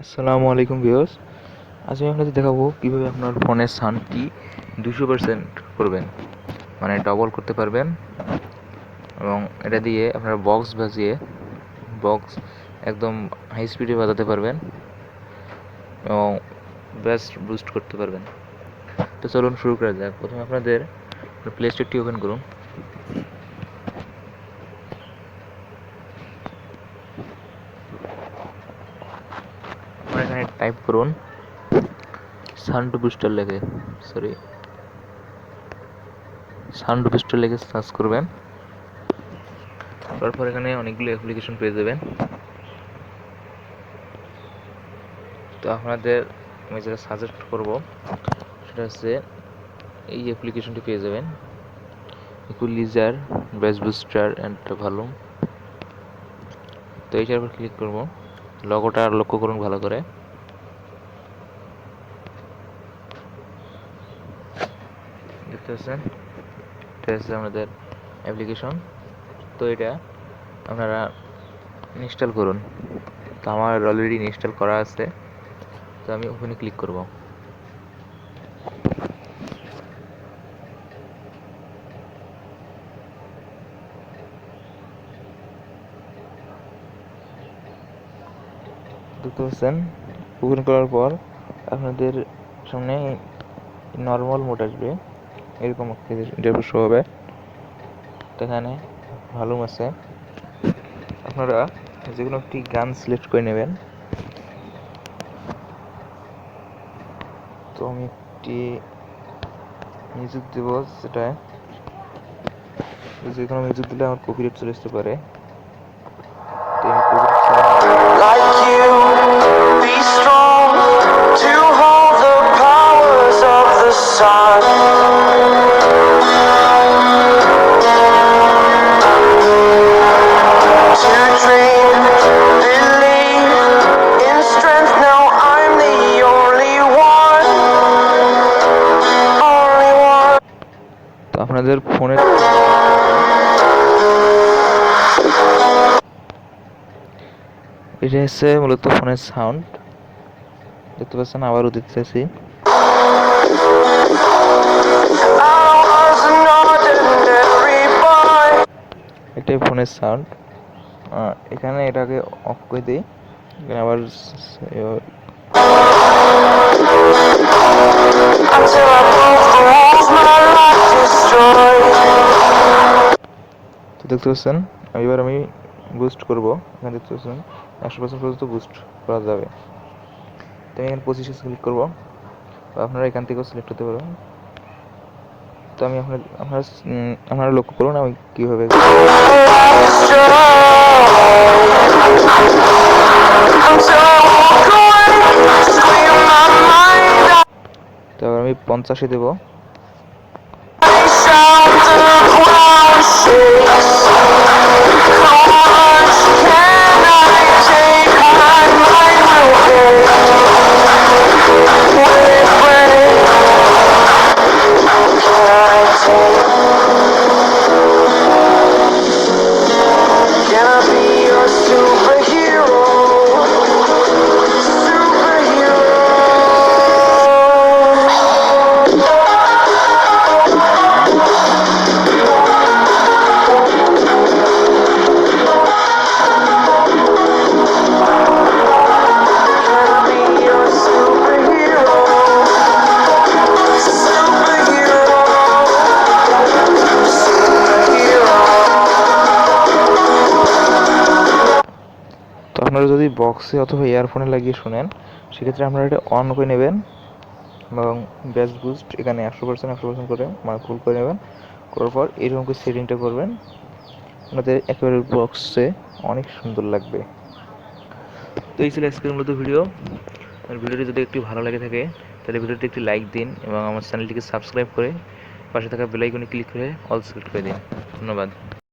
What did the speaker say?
আসসালামু আলাইকুম ভিউয়ার্স। আজ আমি আপনাদের দেখাবো কীভাবে আপনার ফোনের সাউন্ডটি 200% করবেন, মানে ডবল করতে পারবেন। এবং এটা দিয়ে আপনারা বক্স একদম হাই স্পিডে বাজাতে পারবেন এবং বেস্ট বুস্ট করতে পারবেন। তো চলুন শুরু করা যাক। প্রথমে আপনাদের প্লে স্টোরটি ওপেন করুন। আপনারা এখানে টাইপ করুন সাউন্ড বুস্টার লেগে সার্চ করবেন। তারপর এখানে অনেকগুলো অ্যাপ্লিকেশন পেয়ে যাবেন। তো আপনাদের আমি যেটা সাজেস্ট করব সেটা হচ্ছে এই অ্যাপ্লিকেশনটি পেয়ে যাবেন, equaliser, bass booster and volume. তো এইটার উপর ক্লিক করব। লগোটা লক্ষ্য করুন ভালো করে। দেখতে পাচ্ছেন, এটা হচ্ছে আমাদের অ্যাপ্লিকেশন। তো এটা আপনারা ইনস্টল করুন। তো আমার অলরেডি ইনস্টল করা আছে, তো আমি ওখানে ক্লিক করব। দেখতে পাচ্ছেন, ওপেন করার পর আপনাদের সামনে নর্মাল মোড আসবে, এরকম ইন্টারভিউ শো হবে। তো এখানে ভলিউম আছে, আপনারা যে কোনো একটি গান সিলেক্ট করে নেবেন। তো আমি একটি মিউজিক দেব, সেটা যে কোনো মিউজিক দিলে আমার কপিরাইট চলে আসতে পারে। তো আমি তো আপনাদের ফোনে এটা হচ্ছে মূলত ফোনের সাউন্ড। দেখতে পাচ্ছেন, আবারও দেখতেছি। এটাই ফোনের সাউন্ড। এখানে এটাকে অফ করে দিই, এখানে আবার তো দেখতে পাচ্ছেন, এবার আমি বুস্ট করব। এখানে দেখতে পাচ্ছেন 100% পর্যন্ত বুস্ট করা যাবে। তো আমি এখানে 25 ক্লিক করব। আপনারা এখান থেকেও সিলেক্ট হতে পারবেন। তো আমি আপনারা লক্ষ্য করুন আমি কীভাবে। তো আমি 50-এ দেবো। তো আপনারা যদি বক্সে অথবা ইয়ারফোনে লাগিয়ে শোনেন, সেক্ষেত্রে আপনারা এটা অন করে নেবেন এবং বেস বুস্ট এখানে 100% করে মানে ফুল করে নেবেন। করার পর এরকম করে সেটিংটা করবেন, আপনাদের একেবারে বক্সে অনেক সুন্দর লাগবে। তো এই ছিল আজকের মূলত ভিডিও। ভিডিওটি যদি একটু ভালো লাগে থাকে তাহলে ভিডিওটি একটি লাইক দিন এবং আমার চ্যানেলটিকে সাবস্ক্রাইব করে পাশে থাকা বেল আইকনে ক্লিক করে অল সিলেক্ট করে দিন। ধন্যবাদ।